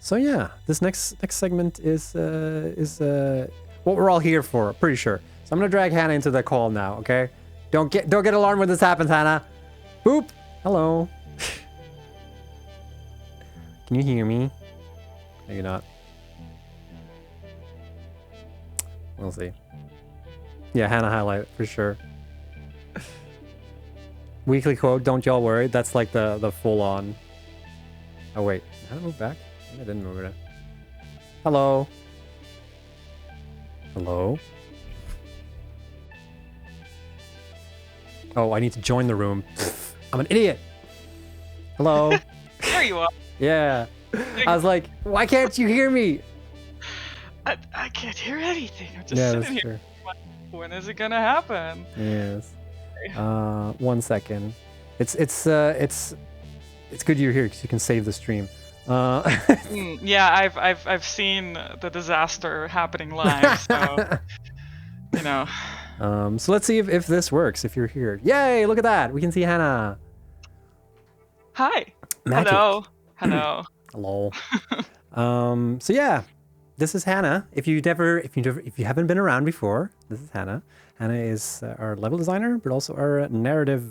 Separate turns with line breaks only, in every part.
So yeah, this next segment is what we're all here for, pretty sure. So I'm gonna drag Hannah into the call now, okay? Don't get alarmed when this happens, Hannah. Boop. Hello. Can you hear me? Maybe not. We'll see. Yeah, Hannah highlight for sure. Weekly quote, don't y'all worry. That's like the full on. Oh wait, did I move back? I didn't move it. Hello. Hello. Oh, I need to join the room. I'm an idiot. Hello.
There you are.
Yeah. I was like, why can't you hear me?
I can't hear anything. I'm just
Yeah,
sitting
that's
here.
true.
When is it gonna happen?
Yes. 1 second. It's good you're here because you can save the stream.
Yeah, I've seen the disaster happening live, so you know.
So let's see if this works. If you're here, yay! Look at that. We can see Hannah.
Hi.
Magic.
Hello. Hello.
Hello. So yeah, this is Hannah. If you haven't been around before, this is Hannah. Hannah is our level designer, but also our narrative.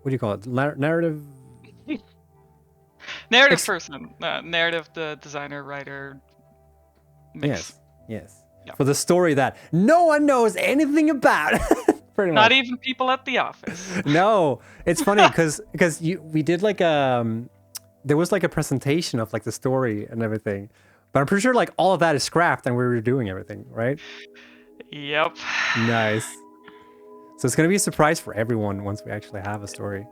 What do you call it? Narrative.
Narrative person. Narrative, the designer, writer. Mix.
Yes.
Yeah.
For the story that no one knows anything about. Pretty much.
Not even people at the office.
No, it's funny because we did like there was like a presentation of like the story and everything, but I'm pretty sure like all of that is scrapped and we were doing everything, right?
Yep.
Nice. So it's gonna be a surprise for everyone once we actually have a story.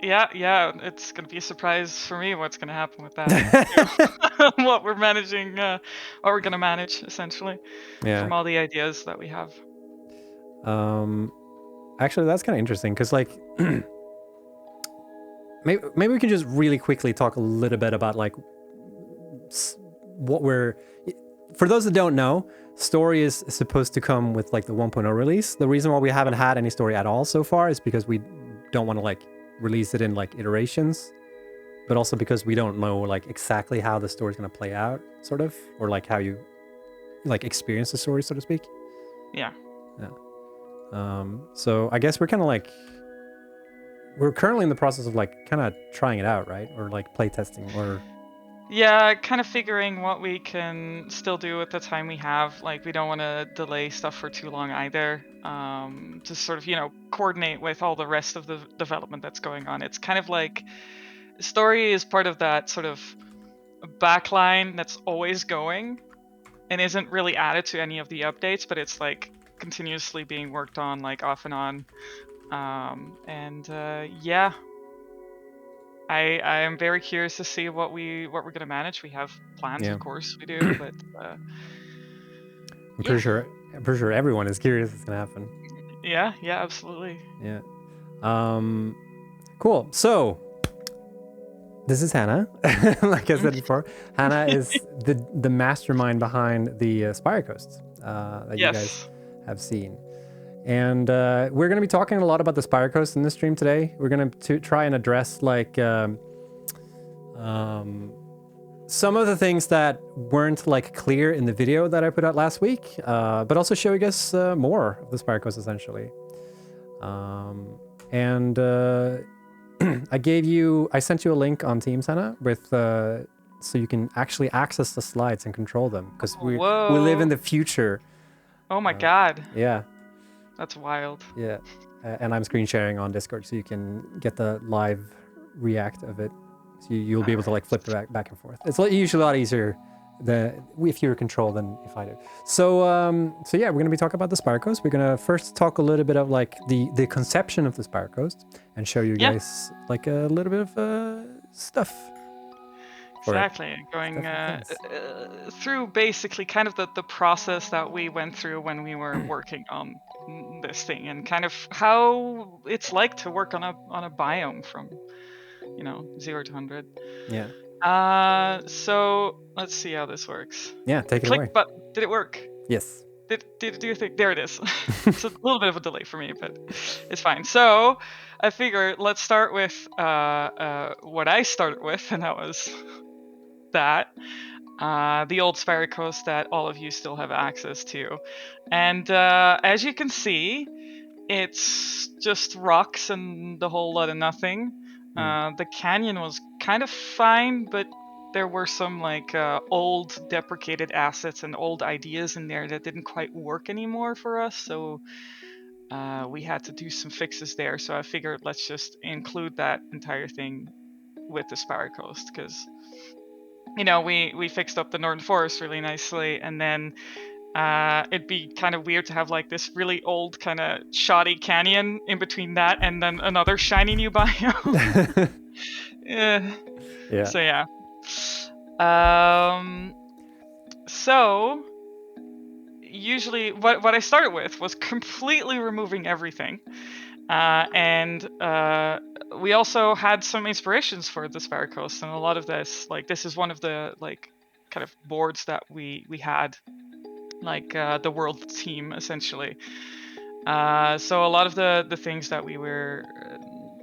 Yeah, it's gonna be a surprise for me what's gonna happen with that. What we're managing, what we're gonna manage essentially, from all the ideas that we have.
Actually, that's kind of interesting because like maybe we can just really quickly talk a little bit about like what we're. For those that don't know, story is supposed to come with like the 1.0 release. The reason why we haven't had any story at all so far is because we don't want to like release it in like iterations, but also because we don't know like exactly how the story is going to play out, sort of, or like how you like experience the story, so to speak.
Yeah.
So I guess we're kind of like we're currently in the process of like kind of trying it out, right? Or like play testing, or
yeah, kind of figuring what we can still do with the time we have. Like, we don't want to delay stuff for too long either. To sort of, coordinate with all the rest of the development that's going on. It's kind of like story is part of that sort of backline that's always going and isn't really added to any of the updates, but it's like continuously being worked on, like off and on. Yeah, I am very curious to see what we're gonna manage. We have plans, of course we do, but
I'm pretty sure everyone is curious what's gonna happen.
Yeah, absolutely.
Yeah. Cool. So this is Hannah. Like I said before, Hannah is the mastermind behind the Spire Coast that you guys have seen. And we're going to be talking a lot about the Spire Coast in this stream today. We're going to try and address like some of the things that weren't like clear in the video that I put out last week, but also show you guys more of the Spire Coast essentially. I sent you a link on Teams, Hannah, with so you can actually access the slides and control them because we live in the future.
Oh my God.
Yeah.
That's wild.
Yeah. And I'm screen sharing on Discord so you can get the live react of it. So you'll be able to like flip it back and forth. It's usually a lot easier if you're in control than if I do. So yeah, we're going to be talking about the Spire Coast. We're going to first talk a little bit of like the conception of the Spire Coast and show you guys like a little bit of stuff.
Exactly. Going through basically kind of the process that we went through when we were working on this thing, and kind of how it's like to work on a biome from 0 to 100.
Yeah.
So let's see how this works.
Yeah, take it away.
But did it work?
Yes.
Do you think there it is? It's a little bit of a delay for me, but it's fine. So I figure let's start with what I started with, and that was that. the old Spire Coast that all of you still have access to. And as you can see, it's just rocks and a whole lot of nothing. The canyon was kind of fine, but there were some like old deprecated assets and old ideas in there that didn't quite work anymore for us. So we had to do some fixes there. So I figured let's just include that entire thing with the Spire Coast, because we fixed up the northern forest really nicely, and then it'd be kind of weird to have like this really old kind of shoddy canyon in between that and then another shiny new biome. Yeah. So yeah. So usually what I started with was completely removing everything. And we also had some inspirations for the Spire Coast, and a lot of this, like this is one of the like kind of boards that we had, like the world team essentially. So a lot of the things that we were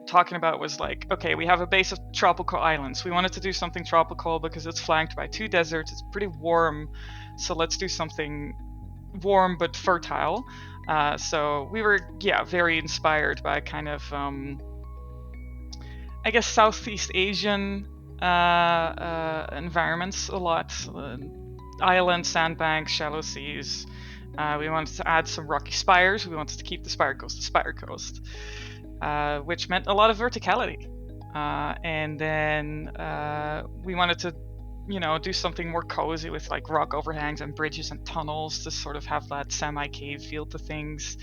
talking about was like, okay, we have a base of tropical islands. We wanted to do something tropical because it's flanked by 2 deserts. It's pretty warm, so let's do something warm but fertile. So we were, very inspired by kind of, I guess, Southeast Asian environments a lot. Islands, sandbanks, shallow seas. We wanted to add some rocky spires. We wanted to keep the Spire Coast the Spire Coast, which meant a lot of verticality. And then we wanted to do something more cozy with like rock overhangs and bridges and tunnels to sort of have that semi-cave feel to things,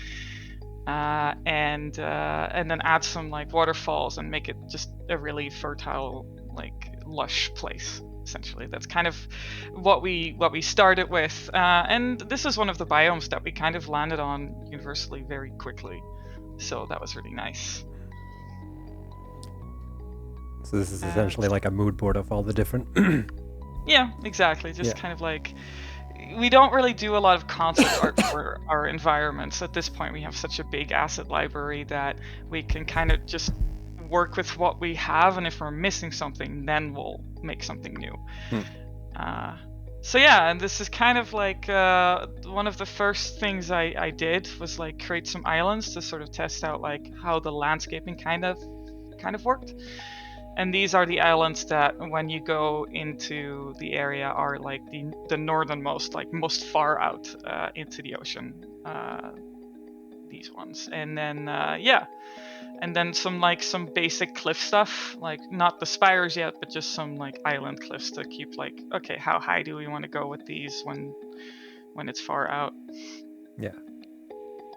and then add some like waterfalls and make it just a really fertile, like lush place. Essentially, that's kind of what we started with, and this is one of the biomes that we kind of landed on universally very quickly. So that was really nice.
So this is essentially like a mood board of all the different.
Yeah, exactly. Just kind of like, we don't really do a lot of concept art for our environments. At this point, we have such a big asset library that we can kind of just work with what we have, and if we're missing something, then we'll make something new. So yeah, and this is kind of like one of the first things I did was like create some islands to sort of test out like how the landscaping kind of worked. And these are the islands that, when you go into the area, are like the northernmost, like most far out into the ocean. These ones, and then and then some basic cliff stuff, like not the spires yet, but just some like island cliffs to keep like, okay, how high do we want to go with these when it's far out?
Yeah,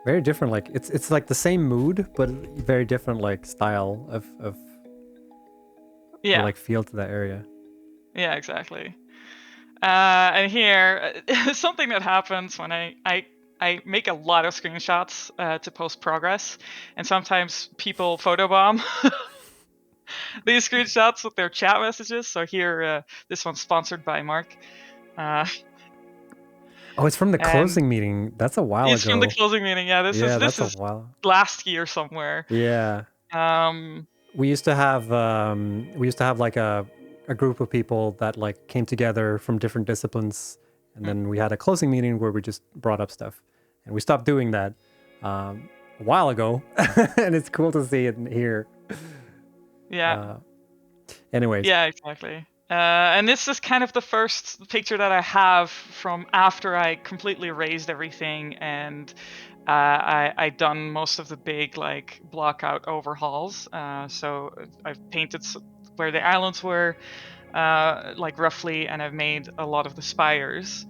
very different. Like it's like the same mood, but very different like style of or, like feel to that area.
Yeah, exactly. And here, something that happens when I make a lot of screenshots to post progress, and sometimes people photobomb these screenshots with their chat messages. So here, this one's sponsored by Mark.
Oh, it's from the closing meeting. That's a while ago.
It's from the closing meeting. Yeah, this is
a while.
last year somewhere.
Yeah. We used to have like a group of people that like came together from different disciplines, and then we had a closing meeting where we just brought up stuff, and we stopped doing that a while ago, and it's cool to see it here.
Yeah.
Anyways.
Yeah, exactly. And this is kind of the first picture that I have from after I completely raised everything, and I done most of the big like blockout overhauls. So I've painted where the islands were, like roughly, and I've made a lot of the spires.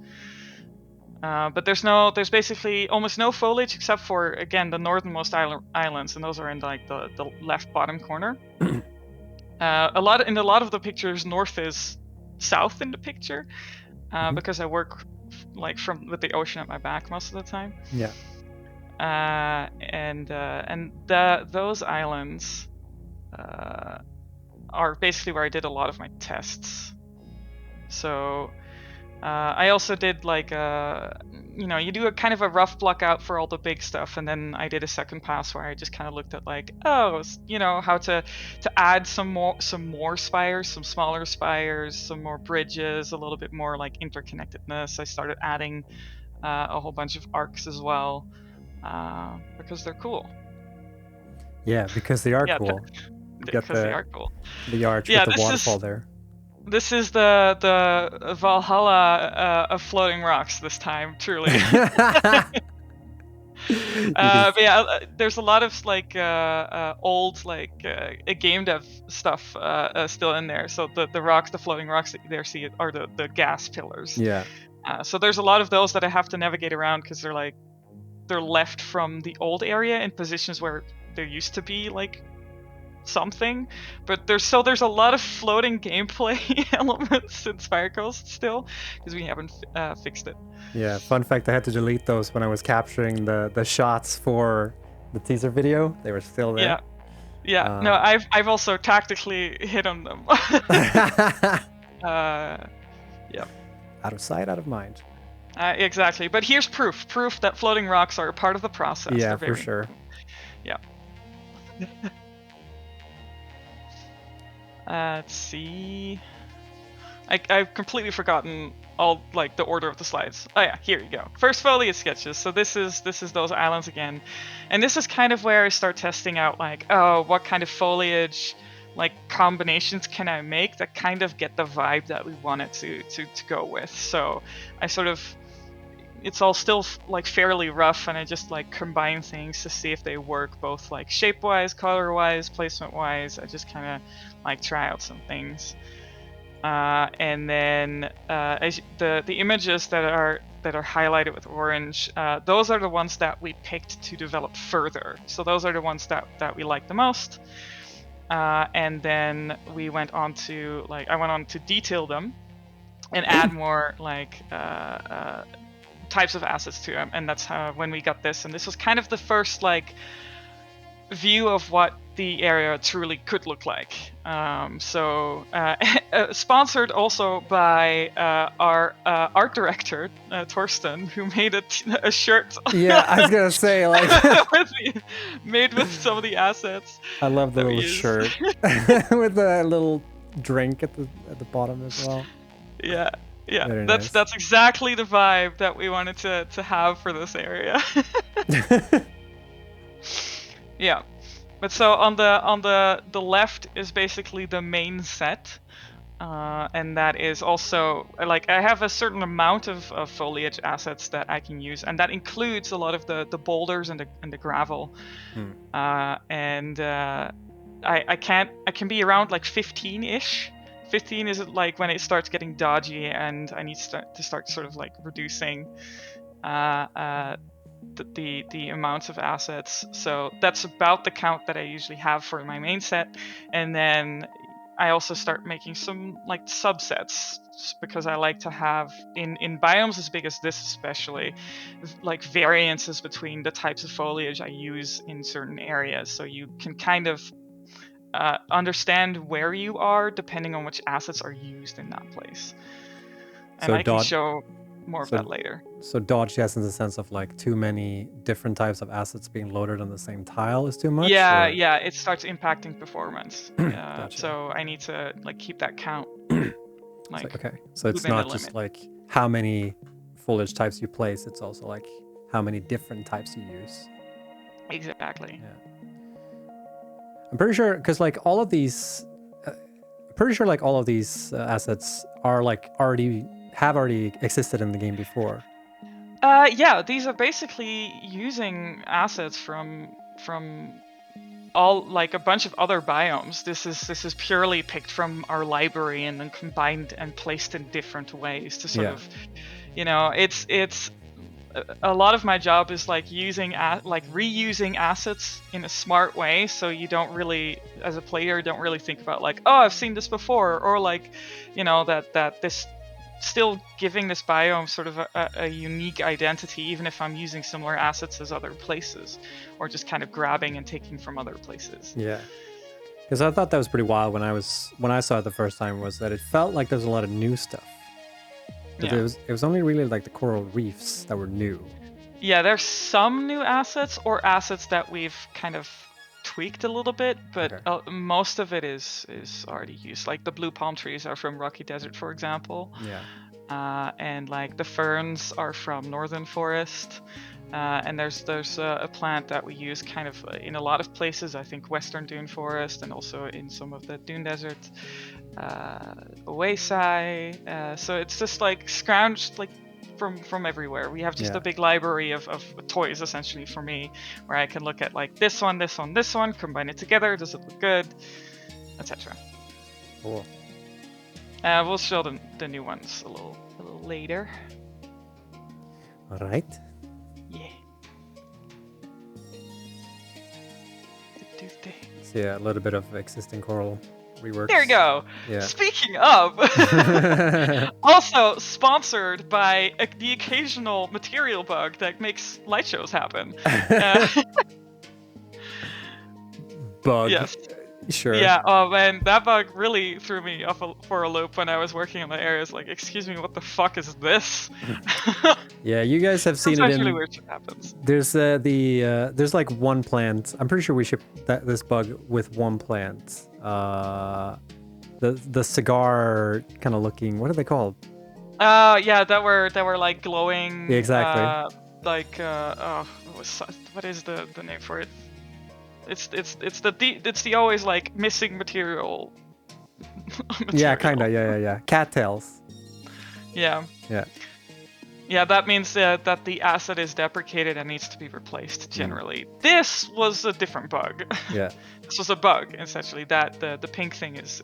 But there's basically almost no foliage except for, again, the northernmost islands, and those are in like the left bottom corner. A lot of the pictures, north is south in the picture, because I work like with the ocean at my back most of the time.
Yeah.
And those islands are basically where I did a lot of my tests. So I also did like you do a kind of a rough block out for all the big stuff, and then I did a second pass where I just kind of looked at like, how to add some more spires, some smaller spires, some more bridges, a little bit more like interconnectedness. I started adding a whole bunch of arcs as well, because they're cool.
Yeah, because they are
Yeah,
cool.
because they are cool.
The arch
Yeah,
with the waterfall there.
This is the Valhalla of floating rocks this time, truly. But yeah, there's a lot of like old like game dev stuff still in there. So the rocks, the floating rocks that you there see are the gas pillars.
Yeah.
So there's a lot of those that I have to navigate around because they're left from the old area in positions where there used to be like something, but there's a lot of floating gameplay elements in Spire Coast still because we haven't fixed it.
Yeah, fun fact, I had to delete those when I was capturing the shots for the teaser video. They were still there.
Yeah. No, I've also tactically hit on them. Yeah.
Out of sight, out of mind.
Exactly, but here's proof that floating rocks are a part of the process.
Yeah, for sure.
Yeah. Let's see. I've completely forgotten all like the order of the slides. Oh yeah, here you go. First foliage sketches. So this is those islands again, and this is kind of where I start testing out like, oh, what kind of foliage like combinations can I make that kind of get the vibe that we want it to go with. So I sort of, it's all still like fairly rough, and I just like combine things to see if they work both like shape wise, color wise, placement wise. I just kind of like try out some things, and then the images that are highlighted with orange, those are the ones that we picked to develop further. So those are the ones that we like the most, and then we went on to I went on to detail them and add more like types of assets to them, and that's how when we got this, and this was kind of the first like view of what the area truly could look like. Sponsored also by our art director Torsten, who made a shirt.
Yeah, I was gonna say like
made with some of the assets.
I love the little shirt with the little drink at the bottom as well.
Yeah. Yeah,
Very
that's exactly the vibe that we wanted to have for this area. Yeah, but so on the left is basically the main set, and that is also like I have a certain amount of foliage assets that I can use, and that includes a lot of the boulders and the gravel, and I can be around like 15-ish. 15 is like when it starts getting dodgy, and I need to start sort of like reducing the amounts of assets. So that's about the count that I usually have for my main set, and then I also start making some like subsets because I like to have in biomes as big as this especially like variances between the types of foliage I use in certain areas, so you can kind of understand where you are depending on which assets are used in that place. And so I can show more of that later.
So dodge, yes, in the sense of like too many different types of assets being loaded on the same tile is too much?
Yeah, yeah, it starts impacting performance.
Gotcha.
So I need to like keep that count.
Like, okay, so it's not just like how many foliage types you place, it's also like how many different types you use.
Exactly.
Yeah. I'm pretty sure, because like all of these, assets are like already existed in the game before.
Yeah, these are basically using assets from all like a bunch of other biomes. This is purely picked from our library and then combined and placed in different ways to sort of, it's. A lot of my job is like reusing assets in a smart way, so you don't really, as a player, don't really think about like, oh, I've seen this before, or like, that this still giving this biome sort of a unique identity, even if I'm using similar assets as other places, or just kind of grabbing and taking from other places.
Yeah, because I thought that was pretty wild when I saw it the first time, was that it felt like there's a lot of new stuff. But
Yeah.
it was only really like the coral reefs that were new.
Yeah, there's some new assets or assets that we've kind of tweaked a little bit, but
Okay.
most of it is already used. Like the blue palm trees are from Rocky Desert, for example,
Yeah.
and like the ferns are from Northern Forest. And there's a plant that we use kind of in a lot of places. I think Western Dune Forest and also in some of the Dune Desert, Oasai. So it's just like scrounged like from everywhere. We have just a big library of toys essentially for me, where I can look at like this one, combine it together. Does it look good, etc.
Cool.
We'll show the new ones a little later.
All right.
Yeah.
So yeah, a little bit of existing coral reworks.
There we go.
Yeah.
Speaking of, also sponsored by the occasional material bug that makes light shows happen.
Bug.
Yes.
Sure.
Yeah. Oh man, that bug really threw me off for a loop when I was working in the areas. Like, excuse me, what the fuck is this?
Yeah, you guys have seen it in.
Really weird shit happens.
There's there's like one plant. I'm pretty sure we shipped this bug with one plant. The cigar kind of looking. What are they called?
Yeah, that were like glowing.
Yeah, exactly.
What is the name for it? It's the always like missing material.
Yeah, kind of. Yeah. Cattails.
Yeah.
Yeah.
Yeah, that means that the asset is deprecated and needs to be replaced generally. This was a different bug.
Yeah.
This was a bug, essentially, that the pink thing is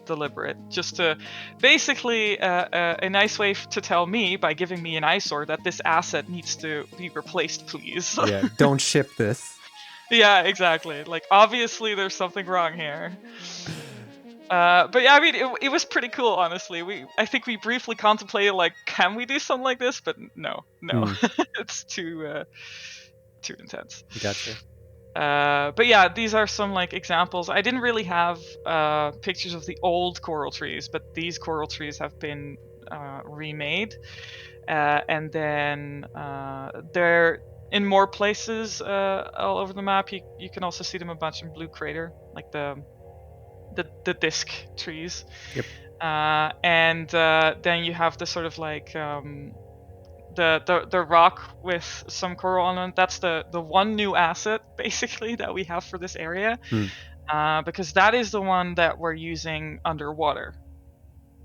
deliberate. Just to basically a nice way to tell me by giving me an eyesore that this asset needs to be replaced, please.
Yeah, don't ship this.
Yeah, exactly. Like, obviously there's something wrong here. But yeah, I mean, it was pretty cool, honestly. I think we briefly contemplated, like, can we do something like this? But no. It's too intense.
Gotcha.
But yeah, these are some, like, examples. I didn't really have pictures of the old coral trees, but these coral trees have been remade. And then they're in more places all over the map. You can also see them a bunch in Blue Crater, like the disc trees.
Yep.
And then you have the sort of like the rock with some coral on it. That's the one new asset basically that we have for this area, because that is the one that we're using underwater,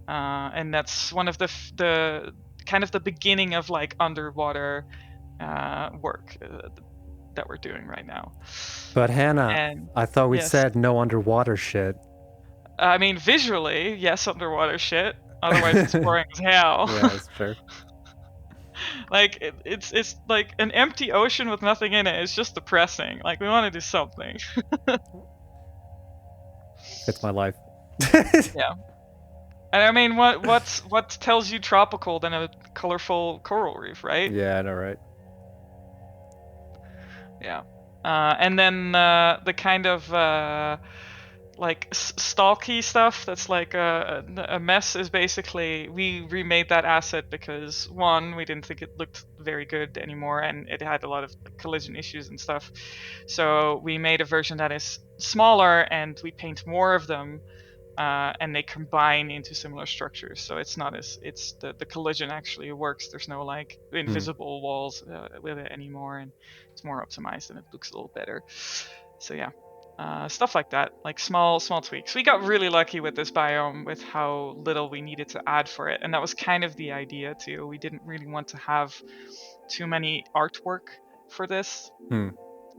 and that's one of the kind of the beginning of like underwater work that we're doing right now.
But Hannah, I thought we said no underwater shit.
I mean, visually, yes, underwater shit. Otherwise, it's boring as hell.
Yeah, that's true.
Like, it's like an empty ocean with nothing in it. It's just depressing. Like, we want to do something.
It's my life.
Yeah. And I mean, what tells you tropical than a colorful coral reef, right?
Yeah, I know, right?
Yeah. And then the kind of like stalky stuff that's like a mess is basically, we remade that asset because one, we didn't think it looked very good anymore and it had a lot of collision issues and stuff. So we made a version that is smaller and we paint more of them, and they combine into similar structures. So it's not as the collision actually works. There's no like invisible walls with it anymore, and it's more optimized and it looks a little better. So yeah. Stuff like that, like small tweaks. We got really lucky with this biome with how little we needed to add for it, and that was kind of the idea too. We didn't really want to have too many artwork for this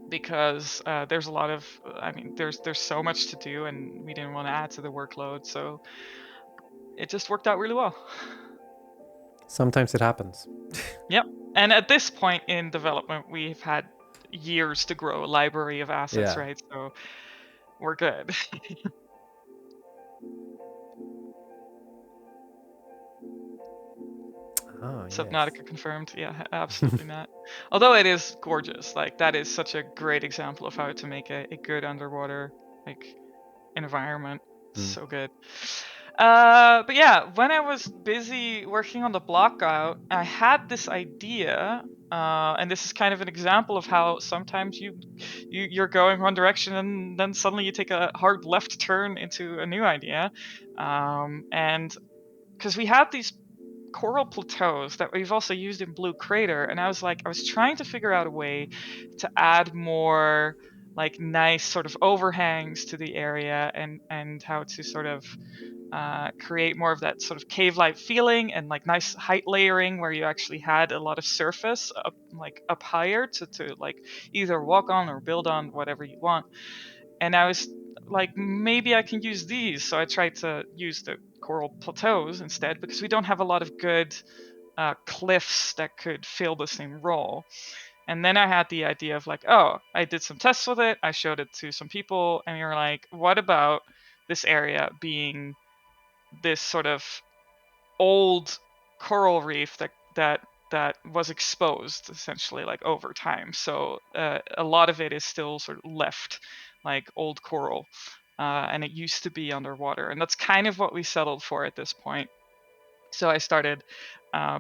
because there's a lot of, I mean, there's so much to do, and we didn't want to add to the workload, so it just worked out really well.
Sometimes it happens.
Yep, and at this point in development, we've had years to grow a library of assets, right? So we're good. Subnautica confirmed. Yeah, absolutely not. Although it is gorgeous. Like, that is such a great example of how to make a good underwater like environment. So good. But yeah, when I was busy working on the blockout, I had this idea, and this is kind of an example of how sometimes you're going one direction and then suddenly you take a hard left turn into a new idea, and because we had these coral plateaus that we've also used in Blue Crater, and I was trying to figure out a way to add more like nice sort of overhangs to the area, and how to sort of create more of that sort of cave-like feeling and like nice height layering where you actually had a lot of surface up higher to like either walk on or build on whatever you want. And I was like, maybe I can use these. So I tried to use the coral plateaus instead because we don't have a lot of good cliffs that could fill the same role. And then I had the idea of like, oh, I did some tests with it. I showed it to some people, and we were like, what about this area being this sort of old coral reef that was exposed essentially like over time. So a lot of it is still sort of left like old coral, and it used to be underwater, and that's kind of what we settled for at this point. So I started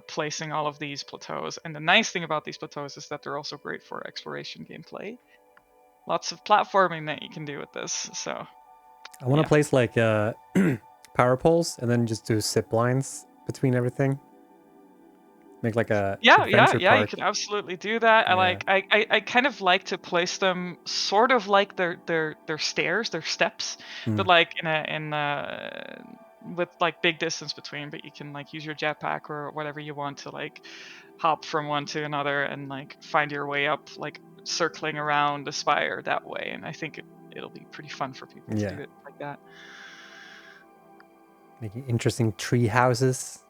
placing all of these plateaus, and the nice thing about these plateaus is that they're also great for exploration gameplay. Lots of platforming that you can do with this. So
I want to
yeah.
place like power poles and then just do zip lines between everything. Make like a adventure
Yeah, you
park.
could absolutely do that.
Yeah.
I kind of like to place them sort of like their stairs, their steps, but
Mm.
like in with like big distance between, but you can like use your jetpack or whatever you want to like hop from one to another and like find your way up, like circling around the spire that way. And I think it'll be pretty fun for people to
Yeah.
do it like that.
Making interesting tree houses.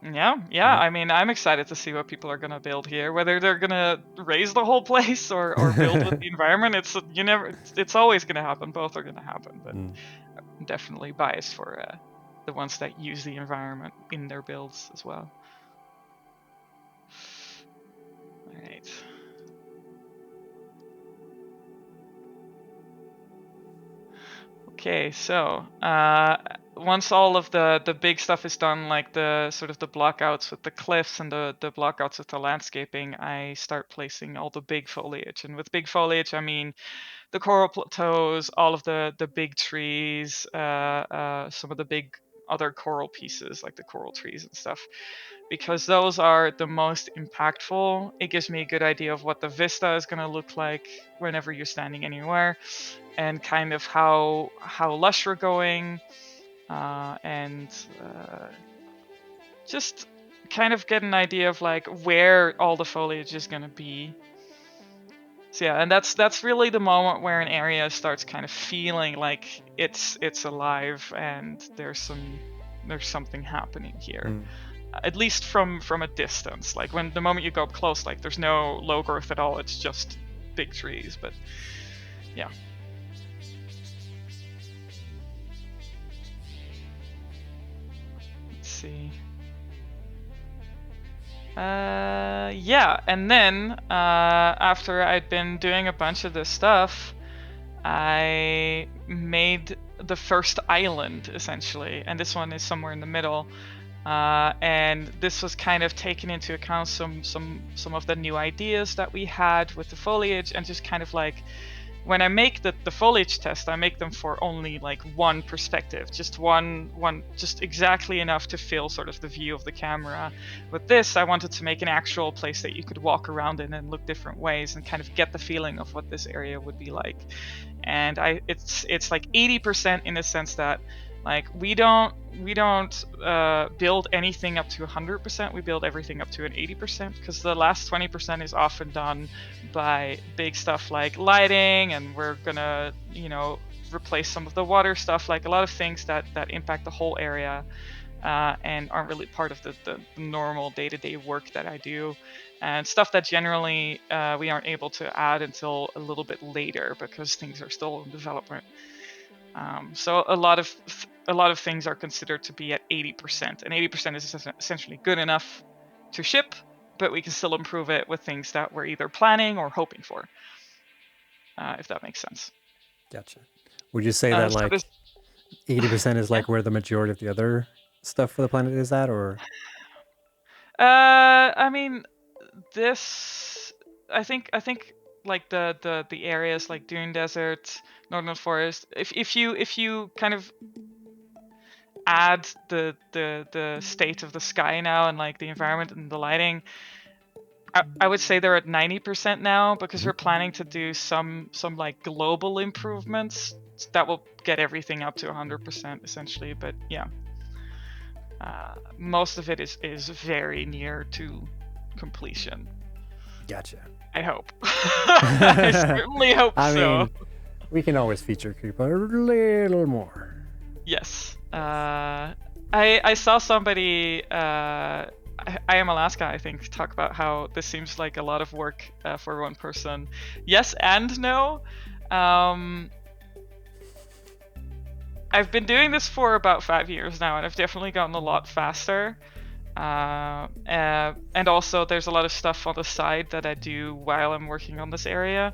Yeah.
Yeah.
I mean, I'm excited to see what people are gonna build here. Whether they're gonna raise the whole place or build with the environment, it's always gonna happen. Both are gonna happen, but
Mm.
I'm definitely biased for the ones that use the environment in their builds as well. All right. Okay, so once all of the big stuff is done, like the sort of the blockouts with the cliffs and the blockouts with the landscaping, I start placing all the big foliage. And with big foliage, I mean the coral plateaus, all of the big trees, some of the big other coral pieces like the coral trees and stuff, because those are the most impactful. It gives me a good idea of what the vista is going to look like whenever you're standing anywhere, and kind of how lush we're going, and just kind of get an idea of like where all the foliage is going to be. So yeah, and that's really the moment where an area starts kind of feeling like it's alive and there's something happening here.
Mm.
At least from a distance. Like when the moment you go up close, like there's no low growth at all. It's just big trees. But yeah. Let's see. Yeah, and then after I'd been doing a bunch of this stuff, I made the first island essentially, and this one is somewhere in the middle. And this was kind of taking into account some of the new ideas that we had with the foliage, and just kind of like when I make the foliage test, I make them for only like one perspective, just just exactly enough to fill sort of the view of the camera. With this, I wanted to make an actual place that you could walk around in and look different ways and kind of get the feeling of what this area would be like. And it's like 80% in the sense that like we don't build anything up to 100%. We build everything up to an 80%, because the last 20% is often done by big stuff like lighting, and we're gonna replace some of the water stuff, like a lot of things that impact the whole area, and aren't really part of the normal day-to-day work that I do, and stuff that generally we aren't able to add until a little bit later because things are still in development. So a lot of things are considered to be at 80%, and 80% is essentially good enough to ship, but we can still improve it with things that we're either planning or hoping for, if that makes sense.
Gotcha. Would you say that
So
like
this,
80% is like where the majority of the other stuff for the planet is at, or?
I mean, I think like the areas like Dune Desert, Northern Forest. If you kind of add the state of the sky now and like the environment and the lighting, I would say they're at 90% now, because we're planning to do some like global improvements that will get everything up to 100% essentially. But yeah, most of it is very near to completion.
Gotcha.
I hope. I certainly hope
I
so.
mean, we can always feature creep a little more.
Yes. I saw somebody, I am Alaska, I think, talk about how this seems like a lot of work for one person. Yes and no. I've been doing this for about 5 years now, and I've definitely gotten a lot faster. And also there's a lot of stuff on the side that I do while I'm working on this area.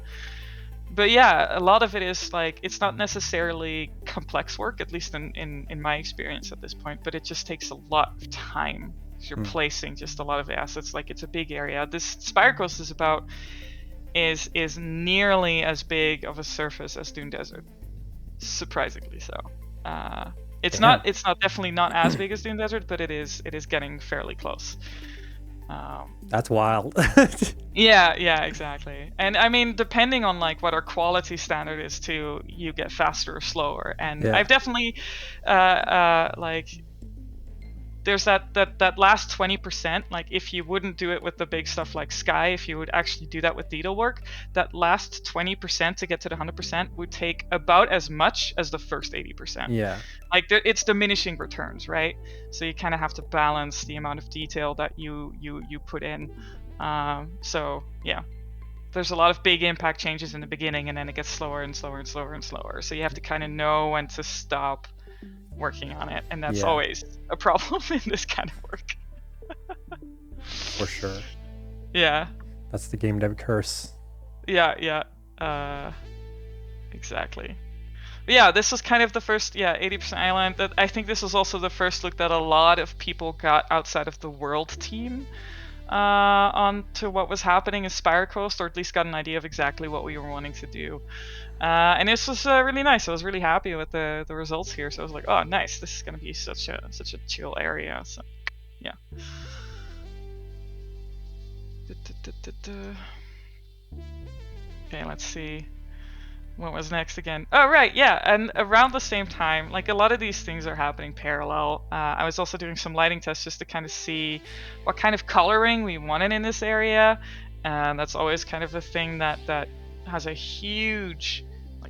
But yeah, a lot of it is like, it's not necessarily complex work, at least in my experience at this point, but it just takes a lot of time. You're placing just a lot of assets. Like, it's a big area. This Spire Coast is nearly as big of a surface as Dune Desert, surprisingly so. It's not definitely not as big as Dune Desert, but it is getting fairly close.
That's wild.
Yeah, exactly. And I mean, depending on like what our quality standard is too, you get faster or slower. And I've definitely like, there's that last 20%, like if you wouldn't do it with the big stuff like Sky, if you would actually do that with detail work, that last 20% to get to the 100% would take about as much as the first 80%.
Yeah.
Like it's diminishing returns, right? So you kind of have to balance the amount of detail that you put in. So yeah, there's a lot of big impact changes in the beginning, and then it gets slower and slower and slower and slower. So you have to kind of know when to stop working on it, and that's always a problem in this kind of work.
For sure.
Yeah.
That's the game dev curse.
Yeah. Exactly. But yeah, this was kind of the first 80% island. That I think this was also the first look that a lot of people got outside of the world team onto what was happening in Spire Coast, or at least got an idea of exactly what we were wanting to do. And this was really nice. I was really happy with the results here. So I was like, oh, nice. This is going to be such a chill area. So, yeah. Okay, let's see. What was next again? Oh, right, yeah. And around the same time, like a lot of these things are happening parallel. I was also doing some lighting tests just to kind of see what kind of coloring we wanted in this area. And that's always kind of a thing that has a huge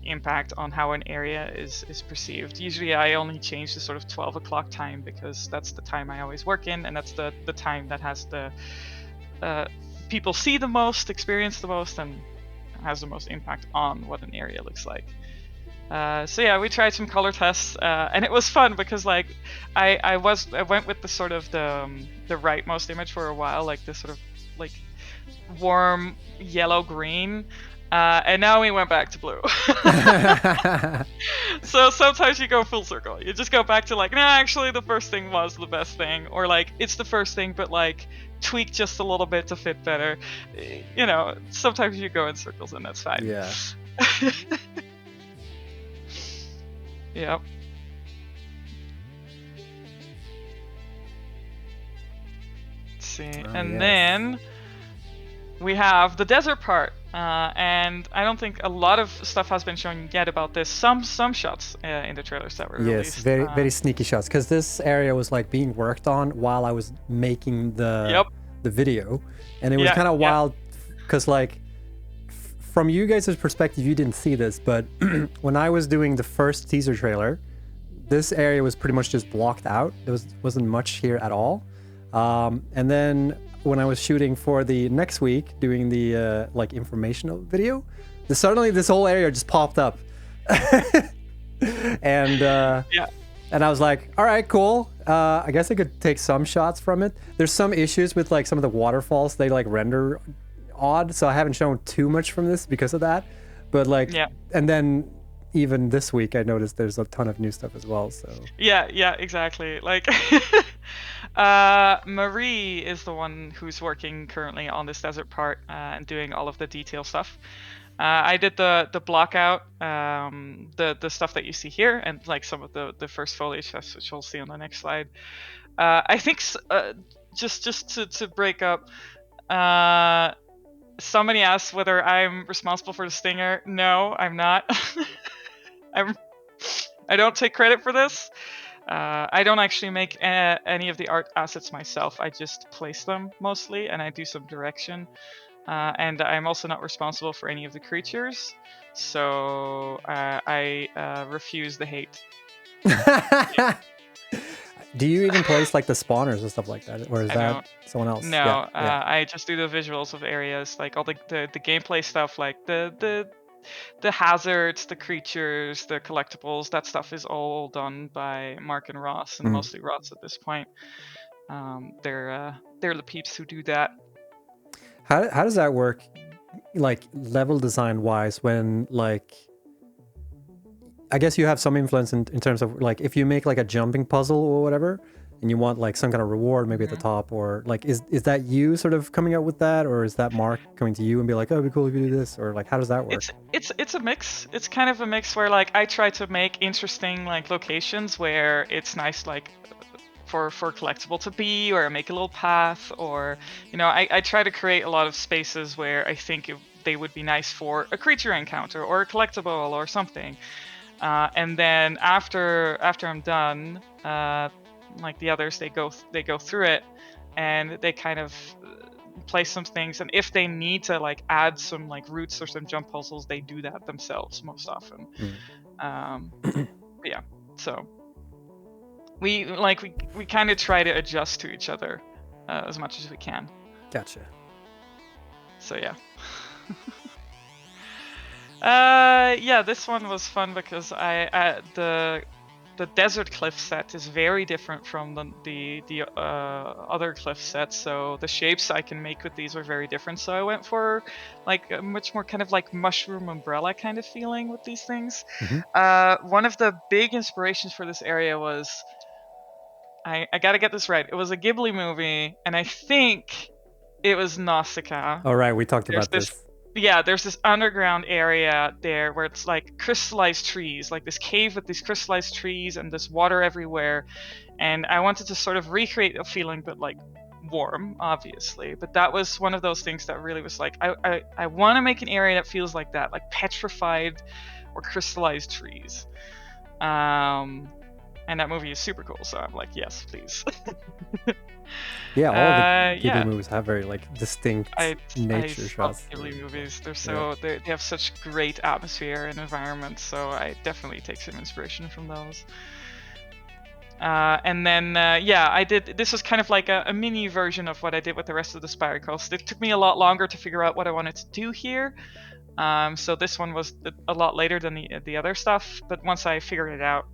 impact on how an area is perceived. Usually I only change the sort of 12 o'clock time, because that's the time I always work in, and that's the time that has the people see the most, experience the most, and has the most impact on what an area looks like. So yeah, we tried some color tests, and it was fun because like I went with the sort of the rightmost image for a while, like this sort of like warm yellow green. And now we went back to blue. So sometimes you go full circle. You just go back to like, nah, actually the first thing was the best thing. Or like, it's the first thing, but like tweak just a little bit to fit better. You know, sometimes you go in circles, and that's fine.
Yeah.
Yep. Let's see. And then we have the desert part. And I don't think a lot of stuff has been shown yet about this. Some shots in the trailers that were released.
Yes, very sneaky shots, because this area was like being worked on while I was making the video, and it was kind of wild because like from you guys' perspective you didn't see this, but when I was doing the first teaser trailer, this area was pretty much just blocked out. There wasn't much here at all, and then when I was shooting for the next week, doing the like informational video, suddenly this whole area just popped up, and I was like, all right, cool. I guess I could take some shots from it. There's some issues with like some of the waterfalls; they like render odd, so I haven't shown too much from this because of that. But like, and then even this week I noticed there's a ton of new stuff as well. So
Yeah, exactly. Like, Marie is the one who's working currently on this desert part and doing all of the detail stuff. I did the blockout, the stuff that you see here, and like some of the first foliage stuff, which we'll see on the next slide. I think just to break up, somebody asked whether I'm responsible for the stinger. No, I'm not. I don't take credit for this. I don't actually make any of the art assets myself. I just place them mostly, and I do some direction. And I'm also not responsible for any of the creatures, so I refuse the hate.
Do you even place like the spawners and stuff like that, or is that someone else?
No, I just do the visuals of areas, like all the gameplay stuff, like the hazards, the creatures, the collectibles. That stuff is all done by Mark and Ross, and mostly Ross at this point. They're the peeps who do that.
How does that work, like level design wise, when like I guess you have some influence in terms of like if you make like a jumping puzzle or whatever and you want like some kind of reward maybe at the top, or like is that you sort of coming up with that, or is that Mark coming to you and be like, oh, it'd be cool if you do this, or like how does that work?
It's a mix. It's kind of a mix where like I try to make interesting like locations where it's nice like for collectible to be, or make a little path, or I try to create a lot of spaces where I think they would be nice for a creature encounter or a collectible or something. And then after I'm done, like the others, they go through it and they kind of place some things, and if they need to like add some like routes or some jump puzzles, they do that themselves most often. Yeah, so we kind of try to adjust to each other as much as we can.
Gotcha.
So yeah. Yeah, this one was fun because the desert cliff set is very different from the other cliff sets, so the shapes I can make with these are very different. So I went for like a much more kind of like mushroom umbrella kind of feeling with these things. One of the big inspirations for this area was, I gotta get this right, it was a Ghibli movie, and I think it was Nausicaa.
All right, we talked about this.
Yeah, there's this underground area there where it's like crystallized trees, like this cave with these crystallized trees and this water everywhere. And I wanted to sort of recreate a feeling, but like warm, obviously. But that was one of those things that really was like, I want to make an area that feels like that, like petrified or crystallized trees. And that movie is super cool, so I'm like, yes, please.
Yeah, all of the Ghibli movies have very like distinct nature shots.
I love Ghibli movies. They're they have such great atmosphere and environment, so I definitely take some inspiration from those. And then I did. This was kind of like a mini version of what I did with the rest of the Spire Coast. It took me a lot longer to figure out what I wanted to do here. So this one was a lot later than the other stuff, but once I figured it out,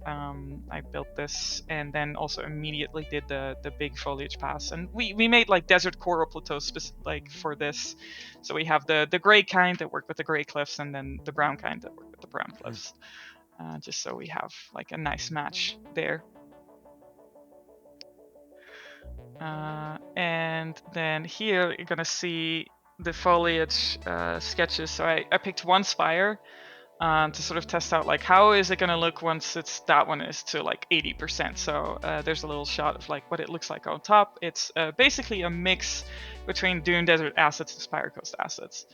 I built this, and then also immediately did the big foliage pass. And we made like desert coral plateaus like for this. So we have the gray kind that work with the gray cliffs, and then the brown kind that work with the brown cliffs, just so we have like a nice match there. And then here you're gonna see the foliage sketches. So I picked one spire to sort of test out like how is it going to look once that one is to like 80%. So there's a little shot of like what it looks like on top. It's basically a mix between Dune Desert assets and Spire Coast assets.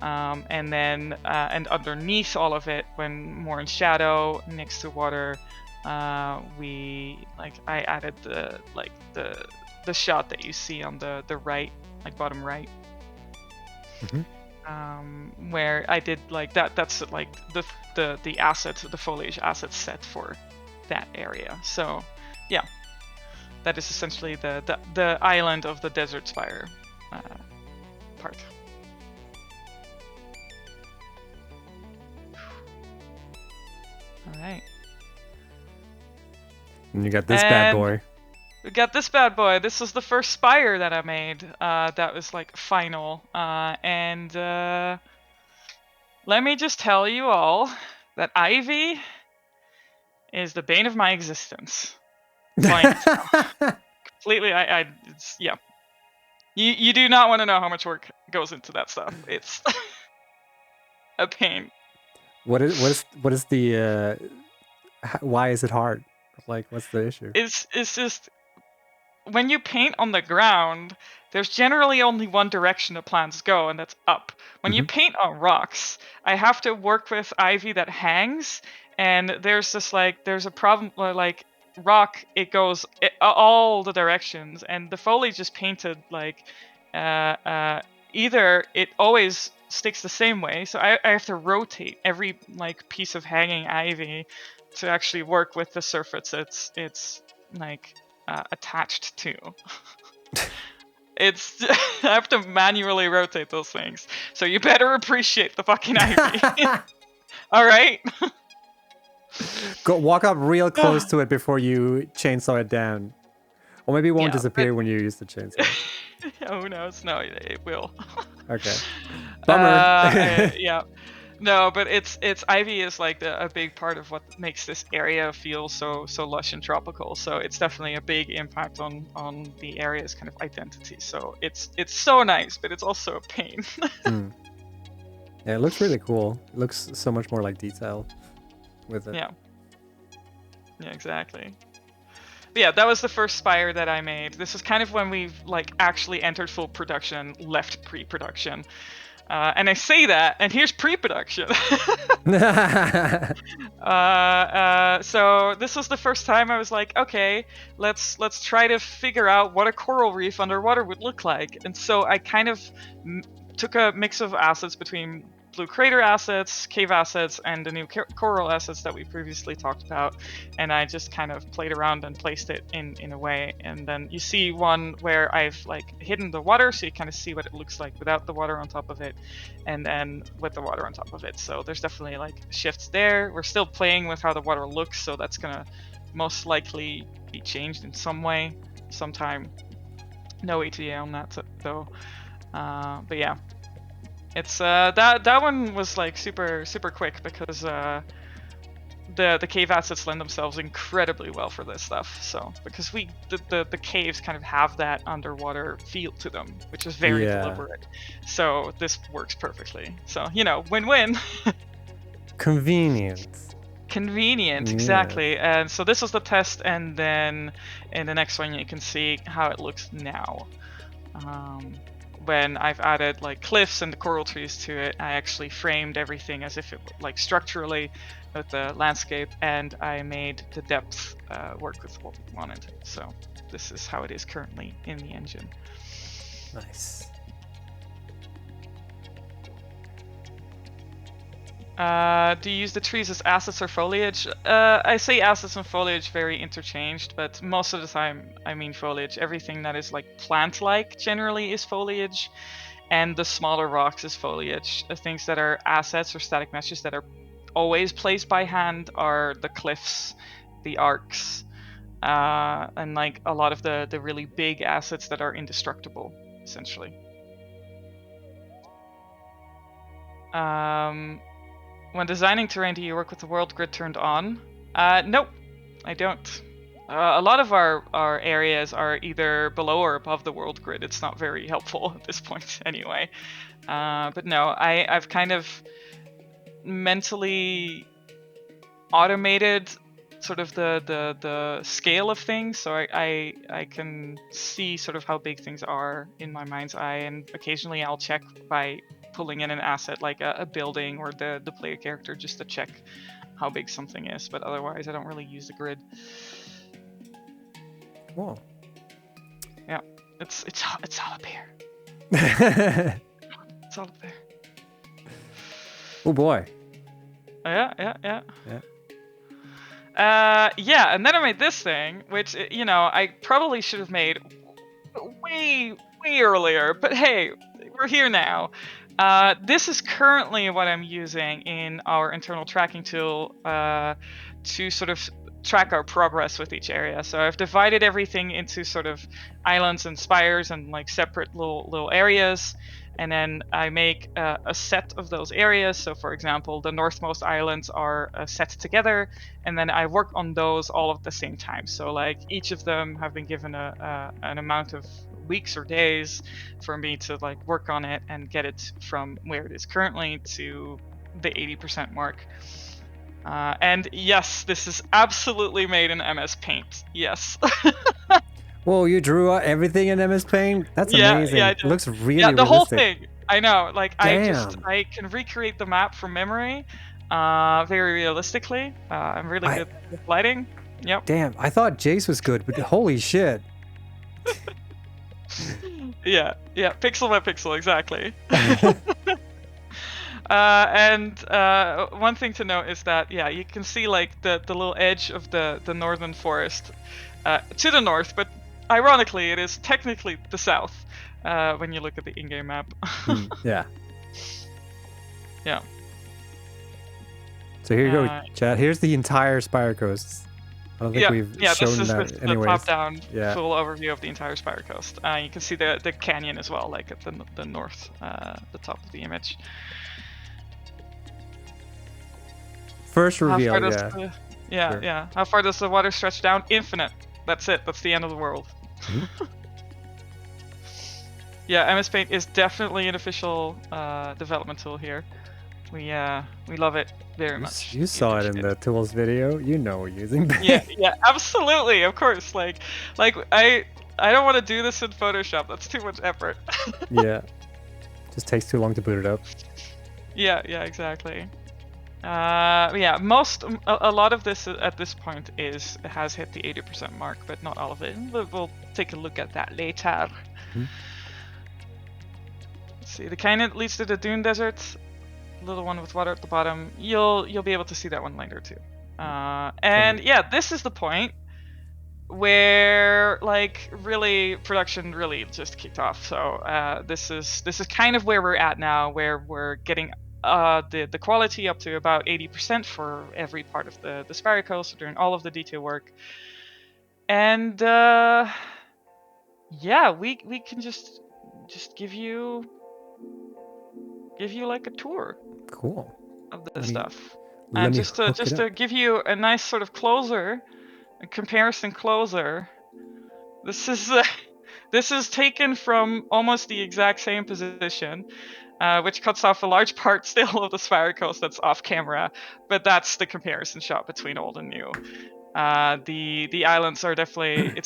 And then and underneath all of it, when more in shadow next to water, I added the shot that you see on the right, like bottom right. Where I did like that's like the assets, the foliage assets set for that area. So yeah, that is essentially the island of the desert spire part. All right,
and you got this bad boy.
We got this bad boy. This was the first spire that I made. That was like final. And let me just tell you all that ivy is the bane of my existence. Completely, it's, yeah. You do not want to know how much work goes into that stuff. It's a pain.
What is the why is it hard? Like, what's the issue?
It's just when you paint on the ground, there's generally only one direction the plants go, and that's up. When you paint on rocks, I have to work with ivy that hangs, and there's a problem where, like, rock, it goes all the directions, and the foliage is painted like either it always sticks the same way, so I have to rotate every like piece of hanging ivy to actually work with the surface it's like attached to. It's I have to manually rotate those things, so you better appreciate the fucking ivy. All right.
Walk up real close to it before you chainsaw it down, or maybe it won't disappear when you use the chainsaw.
Who knows? No, it will.
Okay. Bummer.
Yeah. No, but it's ivy is like a big part of what makes this area feel so lush and tropical. So it's definitely a big impact on the area's kind of identity. So it's so nice, but it's also a pain.
Yeah, it looks really cool. It looks so much more like detail with it.
Yeah. Yeah, exactly. But yeah, that was the first spire that I made. This is kind of when we've like actually entered full production, left pre-production. And I say that, and here's pre-production. So this was the first time I was like, okay, let's try to figure out what a coral reef underwater would look like. And so I kind of took a mix of assets between blue crater assets, cave assets, and the new coral assets that we previously talked about, and I just kind of played around and placed it in a way. And then you see one where I've like hidden the water, so you kind of see what it looks like without the water on top of it, and then with the water on top of it. So there's definitely like shifts there. We're still playing with how the water looks, so that's gonna most likely be changed in some way sometime. No ETA on that though. But yeah. It's that one was like super quick because the cave assets lend themselves incredibly well for this stuff. So because the caves kind of have that underwater feel to them, which is very deliberate. So this works perfectly. So win-win.
Convenient,
exactly. And so this was the test, and then in the next one you can see how it looks now. When I've added like cliffs and the coral trees to it, I actually framed everything as if it like structurally with the landscape, and I made the depth work with what we wanted. So this is how it is currently in the engine.
Nice.
Do you use the trees as assets or foliage? I say assets and foliage very interchanged, but most of the time I mean foliage. Everything that is like plant-like generally is foliage, and the smaller rocks is foliage. The things that are assets or static meshes that are always placed by hand are the cliffs, the arcs, and like a lot of the really big assets that are indestructible, essentially. When designing terrain, do you work with the world grid turned on? Nope, I don't. A lot of our areas are either below or above the world grid. It's not very helpful at this point anyway. But no, I've kind of mentally automated sort of the scale of things, so I can see sort of how big things are in my mind's eye, and occasionally I'll check by pulling in an asset like a building or the player character just to check how big something is, but otherwise I don't really use the grid.
Cool.
Yeah, it's all up here. It's all up there.
Oh boy.
Yeah. And then I made this thing, which I probably should have made way earlier, but hey, we're here now. This is currently what I'm using in our internal tracking tool to sort of track our progress with each area. So I've divided everything into sort of islands and spires and like separate little areas, and then I make a set of those areas. So for example, the northmost islands are set together, and then I work on those all at the same time. So like each of them have been given an amount of weeks or days for me to like work on it and get it from where it is currently to the 80% mark. And yes, this is absolutely made in MS Paint. Yes.
Whoa, you drew out everything in MS Paint? That's amazing.
Yeah,
It looks really
the
realistic.
whole thing. I know. Like
Damn.
I can recreate the map from memory, very realistically. I'm really good with lighting. Yep.
Damn, I thought Jace was good, but holy shit.
Yeah, pixel by pixel, exactly. And one thing to note is that, yeah, you can see like the little edge of the northern forest to the north, but ironically, it is technically the south when you look at the in-game map.
Yeah.
Yeah.
So here you go, chat. Here's the entire Spire Coast. I don't think we've shown
this is
that
the
anyways.
top-down full overview of the entire Spire Coast. You can see the canyon as well, like at the north, the top of the image.
First reveal,
How far does the water stretch down? Infinite. That's it. That's the end of the world. Yeah, MS Paint is definitely an official development tool here. We love it very much.
You saw it in the tools video. You know we're using Paint.
Yeah, absolutely. Of course. Like I don't want to do this in Photoshop. That's too much effort.
Yeah. Just takes too long to boot it up.
Yeah, exactly. A lot of this at this point has hit the 80% mark, but not all of it. We'll take a look at that later. Let's see, the canyon leads to the Dune Desert, little one with water at the bottom. You'll be able to see that one later too. And yeah, this is the point where like really production really just kicked off. So this is kind of where we're at now, where we're getting the quality up to about 80% for every part of the Spire Coast. We're doing all of the detail work, and yeah, we can just give you like a tour.
Cool.
Of this stuff, and just to give you a nice sort of closer, a comparison closer. This is taken from almost the exact same position. Which cuts off a large part still of the Spire Coast that's off camera, but that's the comparison shot between old and new. The islands are definitely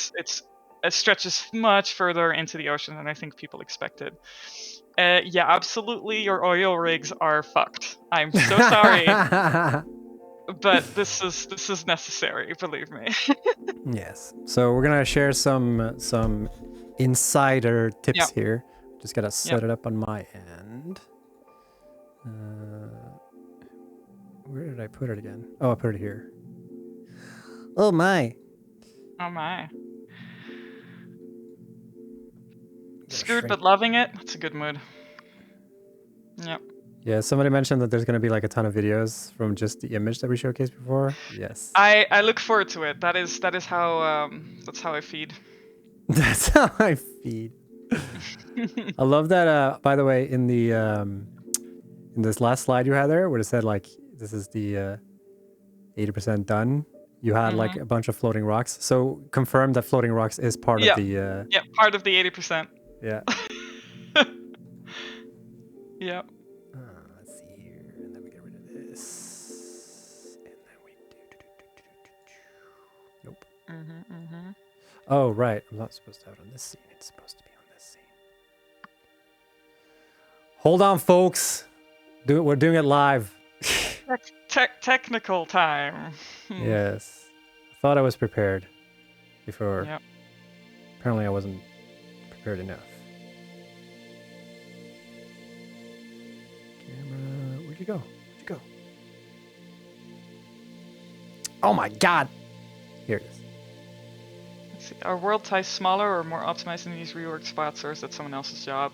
it stretches much further into the ocean than I think people expected. Yeah, absolutely, your oil rigs are fucked. I'm so sorry, but this is necessary, believe me.
Yes. So we're gonna share some insider tips here. Just gotta set it up on my end. Where did I put it again? Oh, I put it here. Oh my.
Oh my. Screwed but loving it. That's a good mood. Yep.
Yeah, somebody mentioned that there's gonna be like a ton of videos from just the image that we showcased before. Yes.
I look forward to it. That is how that's how I feed.
That's how I feed. I love that. By the way, in the in this last slide you had there, where it said like this is the 80% done, you had like a bunch of floating rocks. So confirm that floating rocks is part of the.
Part of the 80%.
Yeah.
Yeah.
Let's see here, and then we get rid of this, and then we do. Nope. Oh right, I'm not supposed to have it on this scene. It's supposed to be on this scene. Hold on, folks. We're doing it live.
Technical time.
Yes. I thought I was prepared before.
Yep.
Apparently I wasn't prepared enough. Camera, where'd you go? Oh my god! Here it is.
Let's see. Are world ties smaller or more optimized in these reworked spots, or is that someone else's job?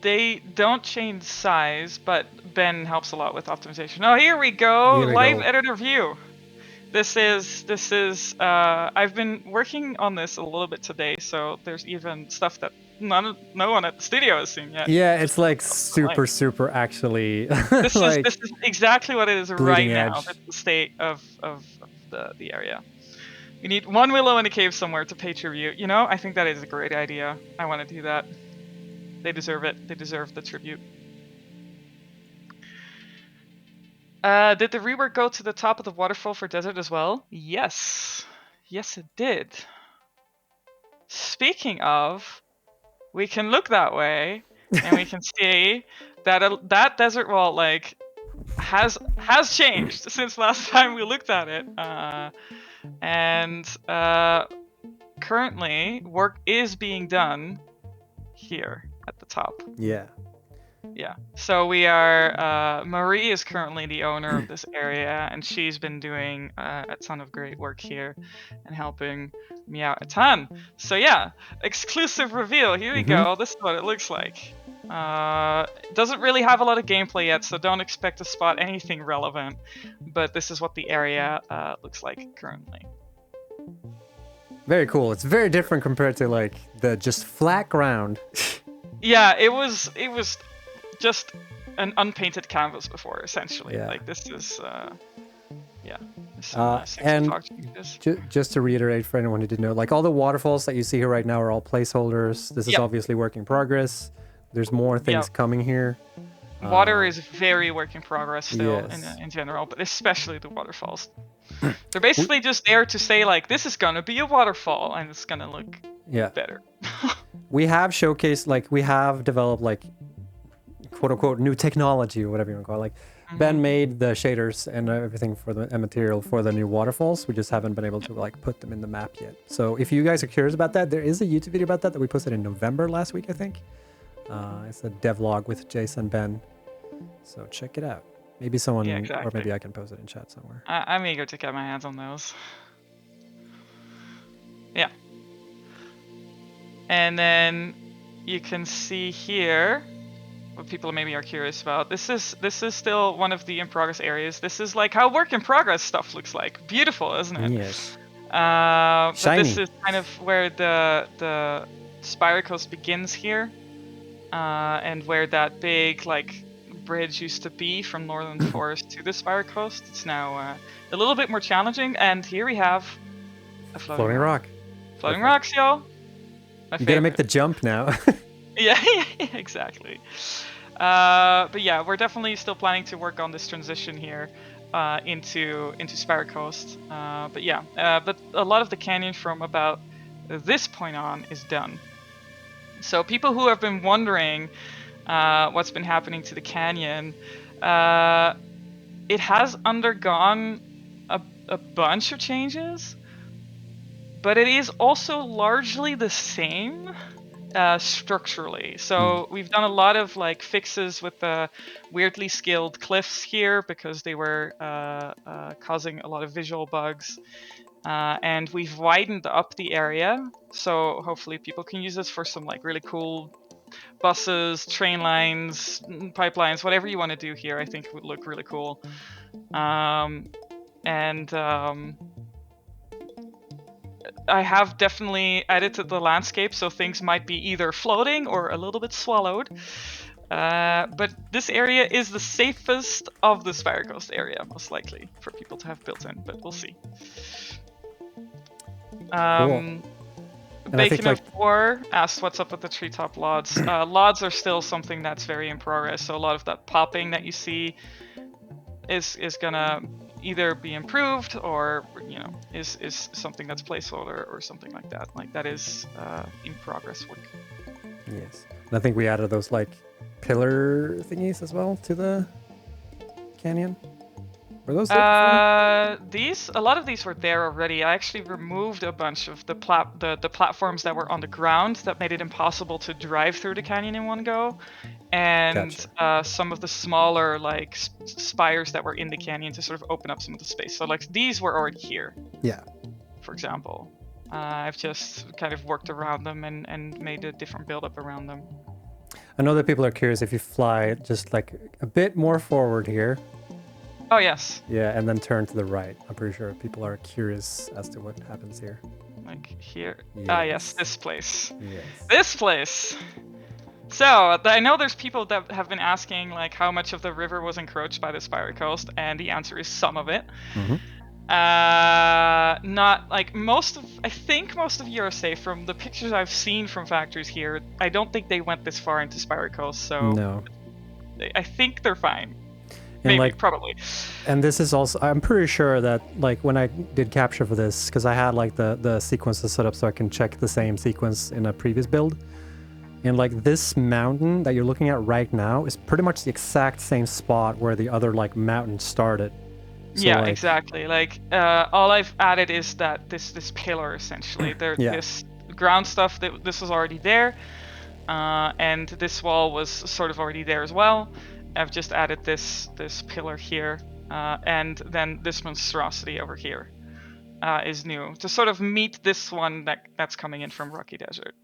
They don't change size, but Ben helps a lot with optimization. Oh, here we go! Live editor view. This is. I've been working on this a little bit today, so there's even stuff that no one at the studio has seen yet.
Yeah, it's like super actually like
This is exactly what it is right
bleeding
now.
edge.
That's the state of the area. We need one willow in a cave somewhere to pay tribute. You know, I think that is a great idea. I want to do that. They deserve it. They deserve the tribute. Did the rework go to the top of the waterfall for desert as well? Yes. Yes, it did. Speaking of, we can look that way, and we can see that that desert wall like has changed since last time we looked at it. And currently, work is being done here at the top.
Yeah.
Yeah. So we are. Marie is currently the owner of this area, and she's been doing a ton of great work here and helping me out a ton. So yeah, exclusive reveal. Here we go. This is what it looks like. Doesn't really have a lot of gameplay yet, so don't expect to spot anything relevant. But this is what the area looks like currently.
Very cool. It's very different compared to like the just flat ground.
Yeah, it was just an unpainted canvas before, essentially.
Yeah.
Like this is
and just to reiterate for anyone who didn't know, like all the waterfalls that you see here right now are all placeholders. This is obviously work in progress. There's more things coming here.
Water is very work in progress still
Yes.
in general, but especially the waterfalls. They're basically just there to say like, this is gonna be a waterfall and it's gonna look better.
We have showcased, like we have developed like quote unquote new technology or whatever you want to call it. Like Ben made the shaders and everything for the material for the new waterfalls. We just haven't been able to like put them in the map yet. So if you guys are curious about that, there is a YouTube video about that we posted in November last week, I think. It's a devlog with Jason Ben. So check it out. Maybe someone, or maybe I can post it in chat somewhere.
I'm eager to get my hands on those. Yeah. And then you can see here what people maybe are curious about. This is still one of the in progress areas. This is like how work in progress stuff looks like. Beautiful, isn't it?
Yes.
But
Shiny.
this is kind of where the Spire Coast begins here, and where that big like bridge used to be from Northern Forest to the Spire Coast. It's now a little bit more challenging, and here we have a
Floating rock.
Floating rocks, y'all.
You gotta make the jump now.
Yeah, exactly. But yeah, we're definitely still planning to work on this transition here into Spire Coast. But a lot of the canyon from about this point on is done. So people who have been wondering what's been happening to the canyon, it has undergone a bunch of changes, but it is also largely the same structurally. So we've done a lot of like fixes with the weirdly scaled cliffs here because they were causing a lot of visual bugs. And we've widened up the area, so hopefully people can use this for some like really cool buses, train lines, pipelines, whatever you want to do here. I think it would look really cool. I have definitely edited the landscape, so things might be either floating or a little bit swallowed. But this area is the safest of the Spire Coast area, most likely, for people to have built in, but we'll see.
Cool.
Bacon of War asked what's up with the treetop lods. Lods are still something that's very in progress, so a lot of that popping that you see is gonna either be improved or is something that's placeholder or something like that. Like that is in progress work.
Yes, and I think we added those like pillar thingies as well to the canyon. Were those there before?
A lot of these were there already. I actually removed a bunch of the platforms that were on the ground that made it impossible to drive through the canyon in one go, and some of the smaller like spires that were in the canyon to sort of open up some of the space. So like these were already here.
Yeah.
For example, I've just kind of worked around them and made a different build up around them.
I know that people are curious if you fly just like a bit more forward here.
Oh yes.
Yeah, and then turn to the right. I'm pretty sure people are curious as to what happens here.
Like here.
Yes.
Ah yes, this place.
Yes.
This place. So I know there's people that have been asking like how much of the river was encroached by the Spire Coast, and the answer is some of it.
Mm-hmm.
Not like I think most of you are safe. From the pictures I've seen from factories here, I don't think they went this far into Spire Coast, so
No.
I think they're fine.
And
Maybe, probably.
And this is also, I'm pretty sure that like when I did capture for this, because I had like the sequences set up so I can check the same sequence in a previous build. And like this mountain that you're looking at right now is pretty much the exact same spot where the other like mountain started. So,
yeah,
like,
exactly. Like all I've added is that this pillar essentially. This ground stuff this was already there, and this wall was sort of already there as well. I've just added this pillar here, and then this monstrosity over here is new to sort of meet this one that's coming in from Rocky Desert.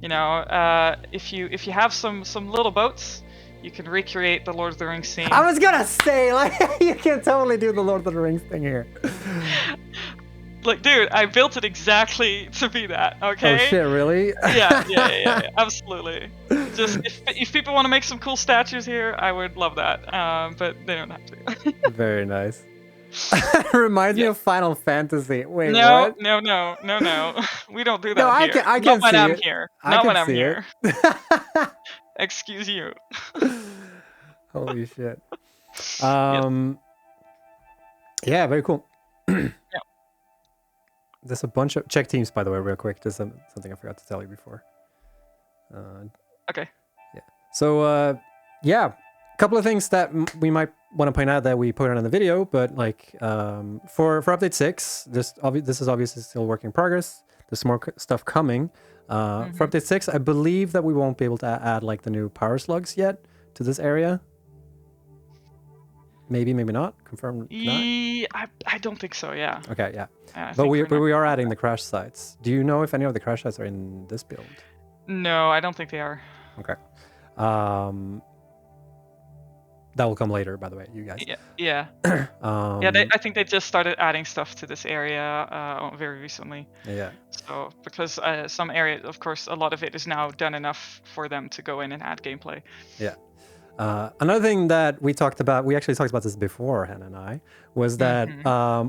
You know, if you have some little boats, you can recreate the Lord of the Rings scene.
I was gonna say, like, you can totally do the Lord of the Rings thing here.
Like, dude, I built it exactly to be that, okay?
Oh shit, really?
Yeah, absolutely. Just, if people want to make some cool statues here, I would love that, but they don't have to.
Very nice. Reminds me of Final Fantasy. Wait,
no,
what?
No. We don't do that
No,
here.
I can
Not when
see
I'm
it.
here.
I
Not
can
when I'm
see
here.
it.
Excuse you.
Holy shit. Yeah, very cool.
Yeah.
There's a bunch of check teams, by the way, real quick. There's something I forgot to tell you before.
Okay.
Yeah. So yeah, a couple of things that we might want to point out that we put on in the video, but like for update 6, this is obviously still work in progress. There's more stuff coming. For update 6, I believe that we won't be able to add like the new power slugs yet to this area. Maybe not. Confirm.
I don't think so. Yeah.
Okay. Yeah. But we are adding the crash sites. Do you know if any of the crash sites are in this build?
No, I don't think they are.
Okay. That will come later, by the way, you guys.
Yeah. I think they just started adding stuff to this area very recently.
Yeah.
So because some area, of course, a lot of it is now done enough for them to go in and add gameplay.
Yeah. Another thing that we actually talked about this before, Hannah and I, was that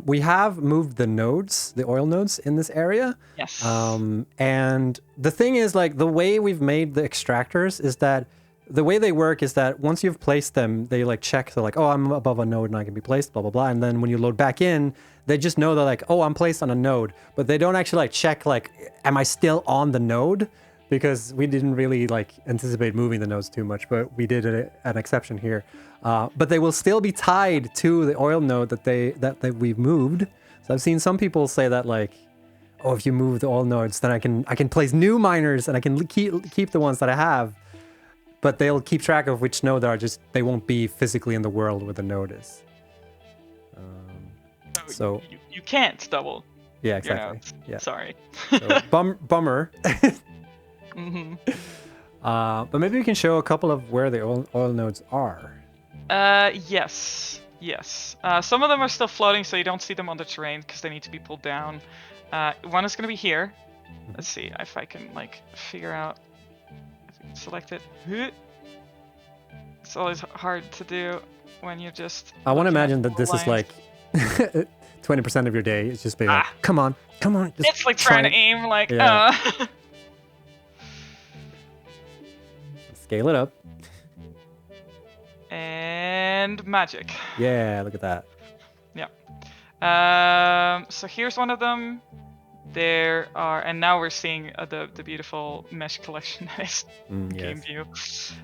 we have moved the oil nodes in this area.
Yes.
And the thing is, like, the way we've made the extractors is that the way they work is that once you've placed them, they like check, they're like, oh, I'm above a node and I can be placed, blah, blah, blah. And then when you load back in, they just know that like, oh, I'm placed on a node, but they don't actually like check like, am I still on the node? Because we didn't really like anticipate moving the nodes too much, but we did an exception here. But they will still be tied to the oil node that we've moved. So I've seen some people say that like, oh, if you move the oil nodes, then I can place new miners and I can keep the ones that I have. But they'll keep track of which node they won't be physically in the world where the node is. So
you can't double.
Yeah, exactly. Yeah.
Sorry.
So, bummer. But maybe we can show a couple of where the oil nodes are.
Yes. Some of them are still floating, so you don't see them on the terrain because they need to be pulled down. One is going to be here. Let's see if I can like figure out. Select it. It's always hard to do when you just.
I want to imagine that this is like 20% of your day. It's just being like, come on. Just
it's like trying to aim, like.
Scale it up.
And magic.
Yeah, look at that.
Yeah. So here's one of them. There are, and now we're seeing the beautiful mesh collection that is game view.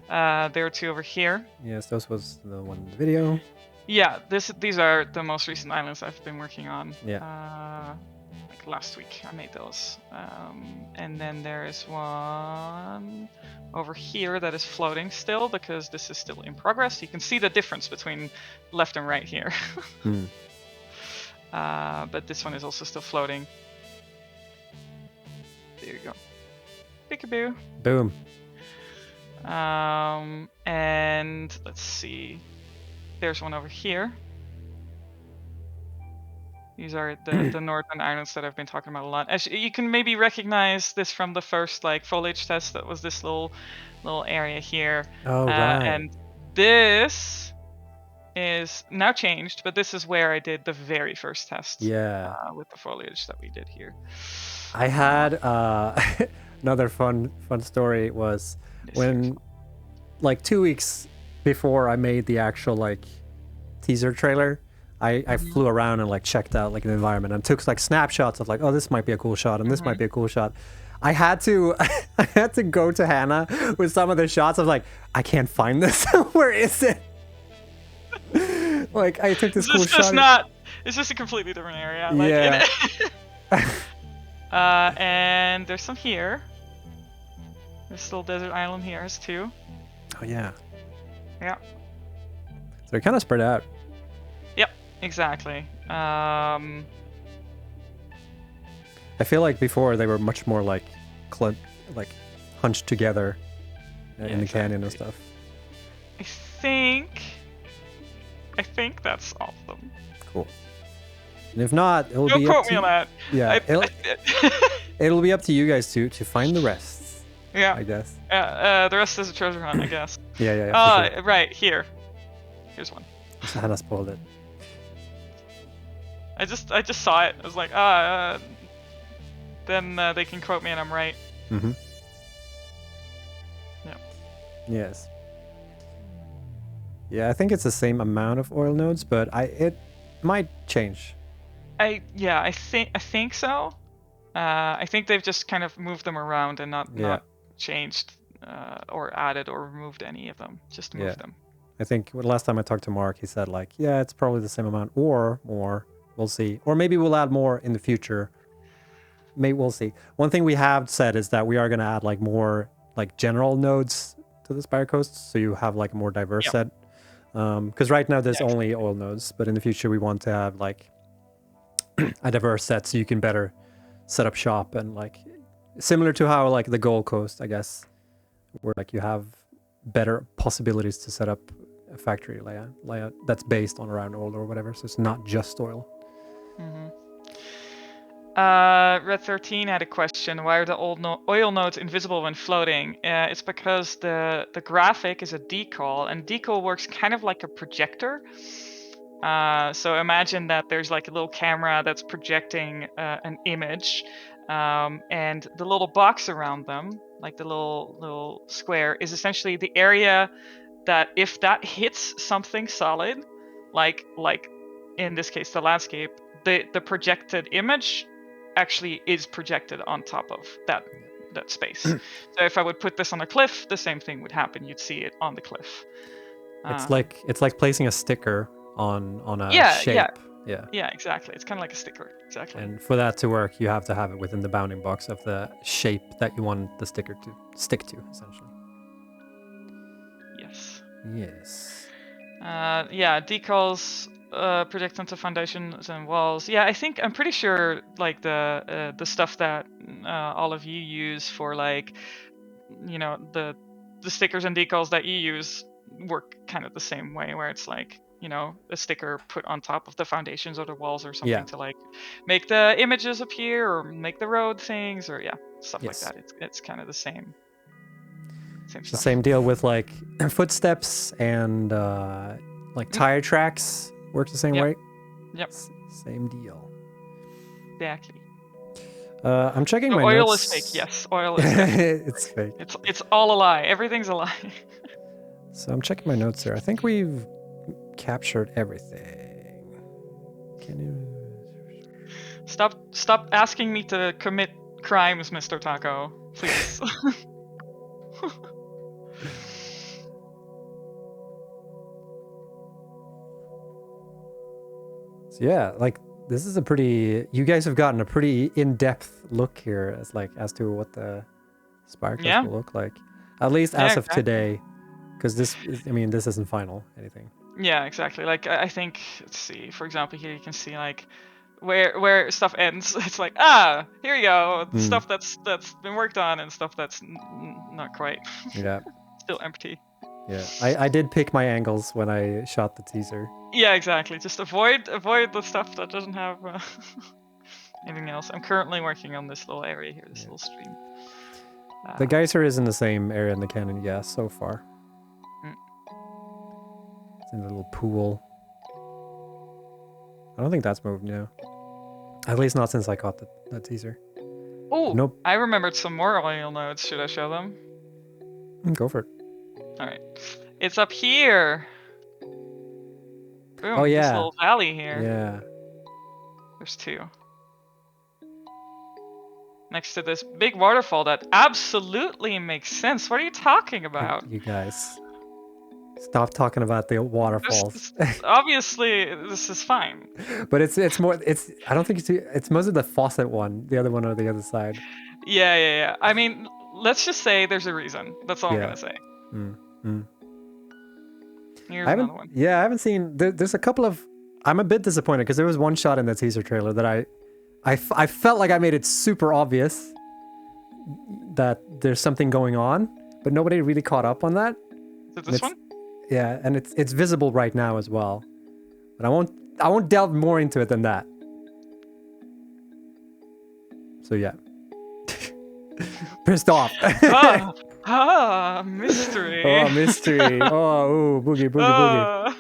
There are two over here.
Yes, those was the one in the video.
Yeah, these are the most recent islands I've been working on.
Yeah.
Like last week I made those. And then there is one over here that is floating still because this is still in progress. You can see the difference between left and right here. But this one is also still floating. There you go. Peekaboo.
Boom.
And let's see. There's one over here. These are the northern islands that I've been talking about a lot. Actually, you can maybe recognize this from the first like foliage test. That was this little area here.
Oh, right.
And this is now changed, but this is where I did the very first test.
Yeah.
With the foliage that we did here.
I had another fun story was when like 2 weeks before I made the actual like teaser trailer, I flew around and like checked out like the environment and took like snapshots of like, oh, this might be a cool shot and this might be a cool shot. I had to go to Hannah with some of the shots. I was like, I can't find this. Where is it? Like I took this cool shot.
It's just a completely different area. Like, yeah. And there's some here. This little desert island here is two.
Oh yeah.
Yeah.
So they're kind of spread out.
Yep, exactly.
I feel like before they were much more like hunched together in the canyon and stuff.
I think that's all of them.
Cool. And if not, it'll
Don't
be
quote
up to
me on that.
Yeah, it'll be up to you guys to find the rest.
Yeah.
I guess.
The rest is a treasure hunt, I guess.
Yeah.
Sure. Right here. Here's one.
Hannah spoiled it.
I just saw it. I was like, then they can quote me and I'm right.
Mm-hmm.
Yeah.
Yes. Yeah, I think it's the same amount of oil nodes, but it might change.
I think so. I think they've just kind of moved them around and not changed or added or removed any of them. Just moved them.
I think last time I talked to Mark, he said like, yeah, it's probably the same amount or more. We'll see. Or maybe we'll add more in the future. Maybe we'll see. One thing we have said is that we are going to add like more like general nodes to the Spire Coast, so you have like a more diverse set. Because right now there's only oil nodes, but in the future we want to have like a diverse set so you can better set up shop and like similar to how like the Gold Coast, I guess, where like you have better possibilities to set up a factory layout that's based on around oil or whatever, so it's not just oil.
Red 13 had a question. Why are the oil nodes invisible when floating? It's because the graphic is a decal, and decal works kind of like a projector. So imagine that there's like a little camera that's projecting an image, and the little box around them, like the little square, is essentially the area that if that hits something solid, like in this case the landscape, the projected image actually is projected on top of that space. So if I would put this on a cliff, the same thing would happen. You'd see it on the cliff.
It's like placing a sticker on a shape. Yeah,
exactly. It's kind of like a sticker. Exactly.
And for that to work, you have to have it within the bounding box of the shape that you want the sticker to stick to, essentially. Yes.
Decals project onto foundations and walls. Yeah, I'm pretty sure like the stuff that all of you use for like, you know, the stickers and decals that you use work kind of the same way, where it's like, you know, a sticker put on top of the foundations or the walls or something to like make the images appear or make the road things or stuff like that. It's kind of the same.
It's the same deal with like footsteps and like tire tracks work the same way.
Yep.
Same deal.
Exactly.
I'm checking my
oil
notes.
Is fake. Yes, oil is fake.
It's fake.
It's all a lie. Everything's a lie.
So I'm checking my notes here. I think we've captured everything. Can you
stop asking me to commit crimes, Mr. Taco, please?
So yeah, like this is a pretty. You guys have gotten a pretty in-depth look here as to what the Spire Coast will look like, at least as of today, because this isn't final anything.
Yeah, exactly. Like I think, let's see. For example, here you can see like where stuff ends. It's like here you go, stuff that's been worked on and stuff that's not quite.
Yeah.
Still empty.
Yeah, I did pick my angles when I shot the teaser.
Yeah, exactly. Just avoid the stuff that doesn't have anything else. I'm currently working on this little area here, this little stream.
The geyser is in the same area in the canyon, yeah, so far.
Mm.
It's in the little pool. I don't think that's moved now. At least not since I caught that teaser.
Oh,
Nope.
I remembered some more oil nodes. Should I show them?
Go for it.
All right. It's up here. Boom,
Oh, yeah.
this little valley here.
Yeah.
There's 2. Next to this big waterfall that absolutely makes sense. What are you talking about?
You guys. Stop talking about the waterfalls.
Obviously, this is fine.
But it's more, I don't think it's mostly the faucet one, the other one on the other side.
Yeah. I mean, let's just say there's a reason. That's all I'm going to say. Here's another one.
Yeah, I haven't seen, there's a couple of, I'm a bit disappointed because there was one shot in the teaser trailer that I felt like I made it super obvious that there's something going on, but nobody really caught up on that.
Is it this one?
Yeah, and it's visible right now as well. But I won't delve more into it than that. So yeah. Pissed off.
Mystery.
Oh, mystery. Oh, ooh, boogie.